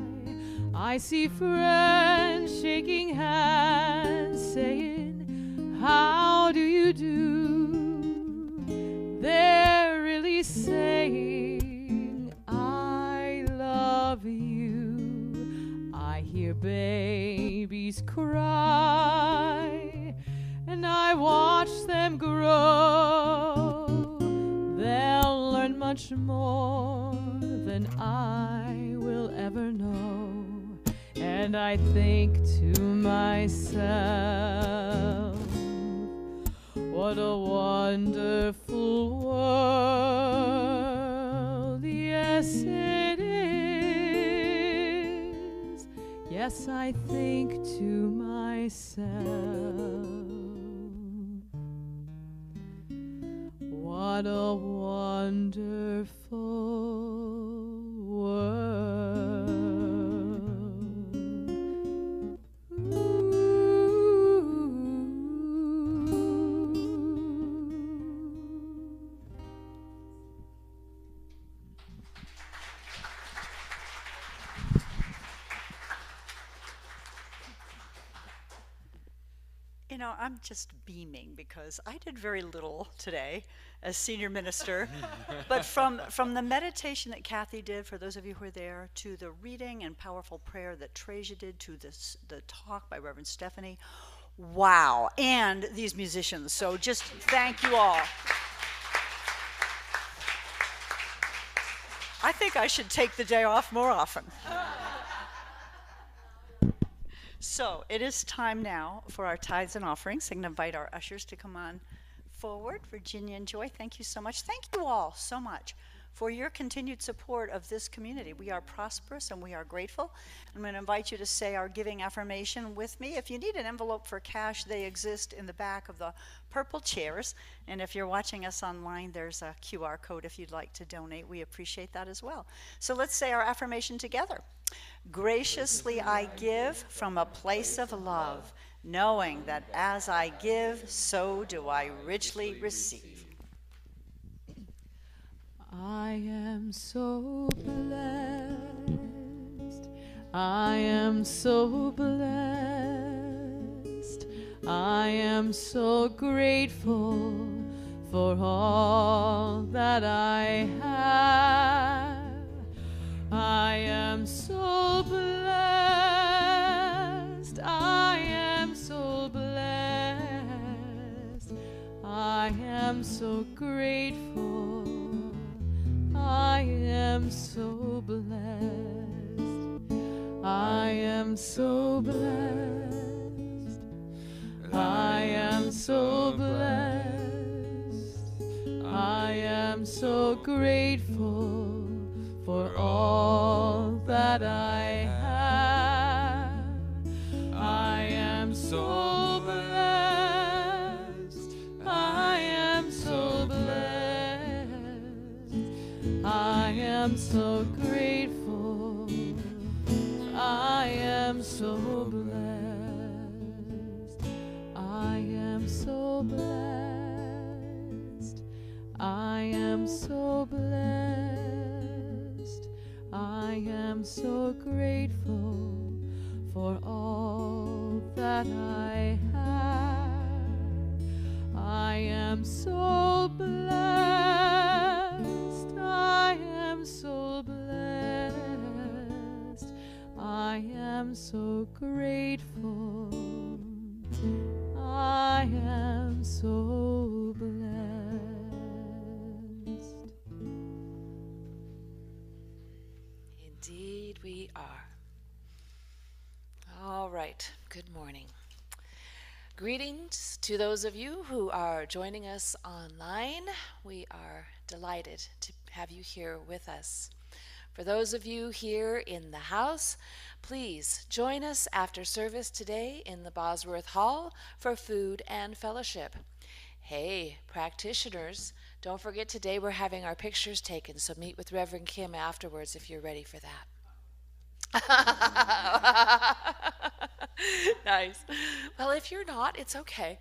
I see friends shaking hands, saying, how do you do? They're really saying, I love you. I hear babies cry, and I watch them grow. They'll learn much more than I will ever know. And I think to myself, what a wonderful world. Yes, it is. Yes, I think to myself, what a wonderful world. Ooh. You know, I'm just beaming because I did very little today as senior minister. But from the meditation that Kathy did, for those of you who were there, to the reading and powerful prayer that Treja did, to the talk by Reverend Stephanie, wow. And these musicians. So just thank you all. I think I should take the day off more often. So it is time now for our tithes and offerings. I'm going to invite our ushers to come on forward. Virginia and Joy, thank you so much. Thank you all so much for your continued support of this community. We are prosperous and we are grateful. I'm going to invite you to say our giving affirmation with me. If you need an envelope for cash, they exist in the back of the purple chairs. And if you're watching us online, there's a QR code if you'd like to donate. We appreciate that as well. So let's say our affirmation together. Graciously I give from a place of love, knowing that as I give, so do I richly receive. I am so blessed. I am so blessed. I am so grateful for all that I have. I am so blessed. I am so blessed. I am so grateful. I am so blessed. I am so blessed. I am so blessed. I am so grateful for all that I have. I am so blessed. I am so blessed. I am so grateful. I am so blessed. I am so blessed. I am so blessed. I am so grateful for all that I have. I am so blessed. I am so blessed. I am so grateful. I am so blessed. Indeed, we are. All right, good morning. Greetings to those of you who are joining us online. We are delighted to have you here with us. For those of you here in the house, please join us after service today in the Bosworth Hall for food and fellowship. Hey, practitioners, don't forget today we're having our pictures taken, so meet with Reverend Kim afterwards if you're ready for that. Nice. Well, if you're not, it's okay.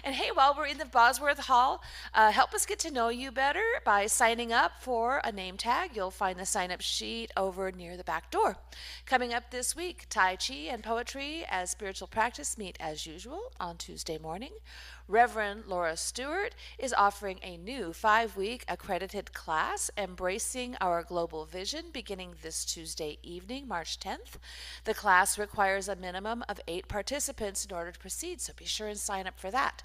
And hey, while we're in the Bosworth Hall, help us get to know you better by signing up for a name tag. You'll find the sign-up sheet over near the back door. Coming up this week, Tai Chi and poetry as spiritual practice meet as usual on Tuesday morning. Reverend Laura Stewart is offering a new 5-week accredited class, Embracing Our Global Vision, beginning this Tuesday evening, March 10th. The class requires a minimum of 8 participants in order to proceed, so be sure and sign up for that.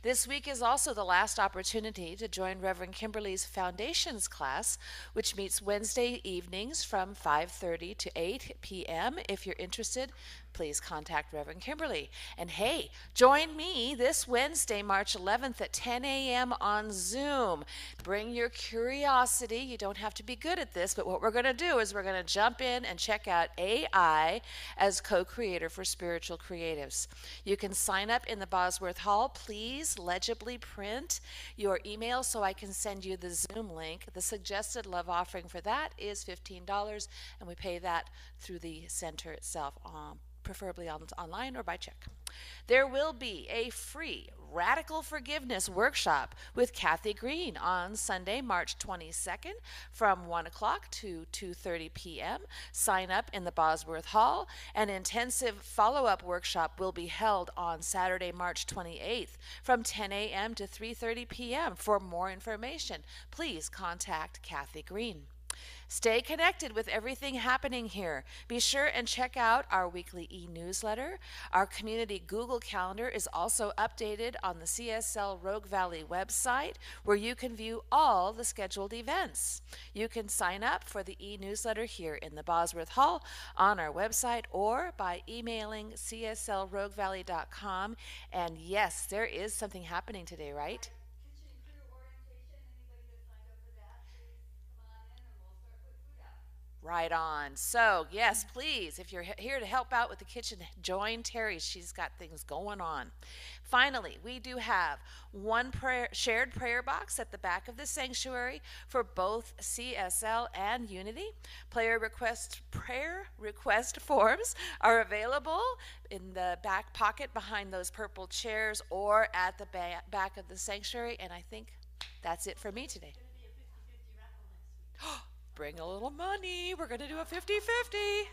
This week is also the last opportunity to join Reverend Kimberly's Foundations class, which meets Wednesday evenings from 5:30 to 8 p.m. If you're interested, please contact Reverend Kimberly. And hey, join me this Wednesday, March 11th at 10 a.m. on Zoom. Bring your curiosity. You don't have to be good at this, but what we're going to do is we're going to jump in and check out AI as co-creator for spiritual creatives. You can sign up in the Bosworth Hall. Please legibly print your email so I can send you the Zoom link. The suggested love offering for that is $15, and we pay that through the center itself, preferably online or by check. There will be a free Radical Forgiveness Workshop with Kathy Green on Sunday, March 22nd from 1 o'clock to 2:30 p.m. Sign up in the Bosworth Hall. An intensive follow-up workshop will be held on Saturday, March 28th from 10 a.m. to 3:30 p.m. For more information, please contact Kathy Green. Stay connected with everything happening here. Be sure and check out our weekly e-newsletter. Our community Google Calendar is also updated on the CSL Rogue Valley website, where you can view all the scheduled events. You can sign up for the e-newsletter here in the Bosworth Hall on our website or by emailing cslroguevalley.com. And yes, there is something happening today, right? Right on. So, yes, please, if you're here to help out with the kitchen, join Terry. She's got things going on. Finally, we do have one shared prayer box at the back of the sanctuary for both CSL and Unity. Prayer request forms are available in the back pocket behind those purple chairs or at the back of the sanctuary. And I think that's it for me today. Bring a little money. We're going to do a 50-50.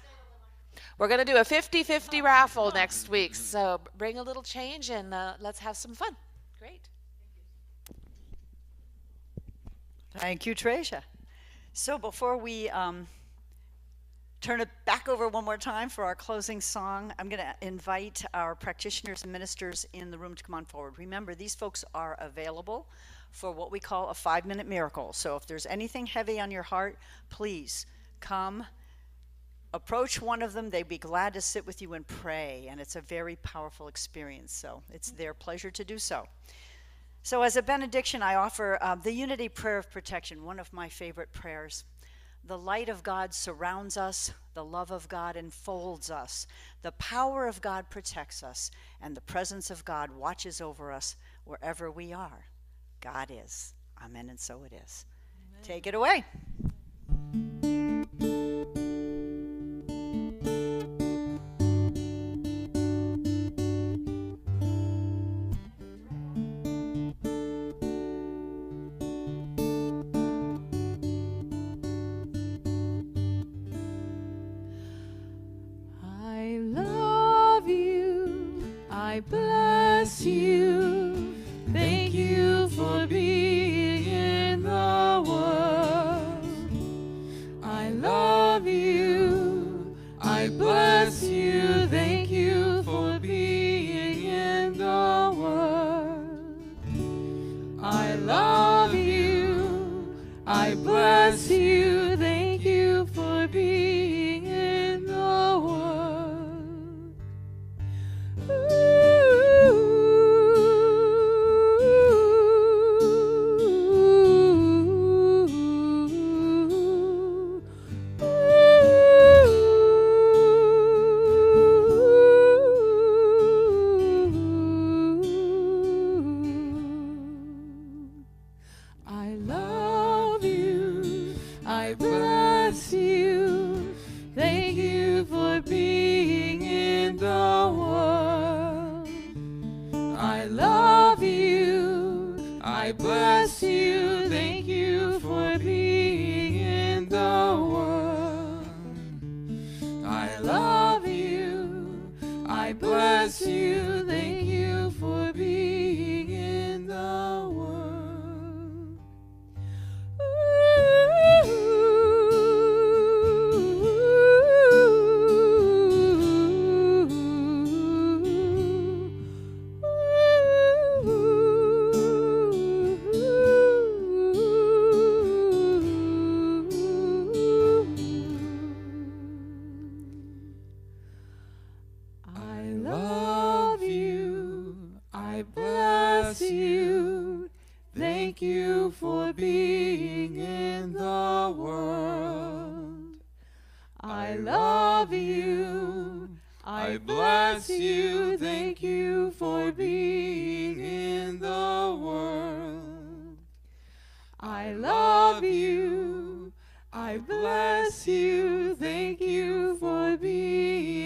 We're going to do a 50-50 raffle next week. So bring a little change and let's have some fun. Great. Thank you, Tracia. So before we turn it back over one more time for our closing song, I'm going to invite our practitioners and ministers in the room to come on forward. Remember, these folks are available for what we call a 5-minute miracle. So if there's anything heavy on your heart, please come, approach one of them. They'd be glad to sit with you and pray, and it's a very powerful experience. So it's their pleasure to do so. So as a benediction, I offer the Unity Prayer of Protection, one of my favorite prayers. The light of God surrounds us, the love of God enfolds us, the power of God protects us, and the presence of God watches over us wherever we are. God is. Amen, and so it is. Amen. Take it away. I love you. I bless you. Thank you for being in the world. I love you. I bless you. Thank you for being in the world. I love you. I bless you. Thank you for being in the world. I love you. I bless you. Thank you for being in the world. I love you. I bless you. Thank you for being in the world. I love you. I bless you. Thank you for being in the world. I love you. I bless you. Thank you for being in the world. I love you. I bless you. Thank you for being in the world. I love you. I bless you. Thank you for being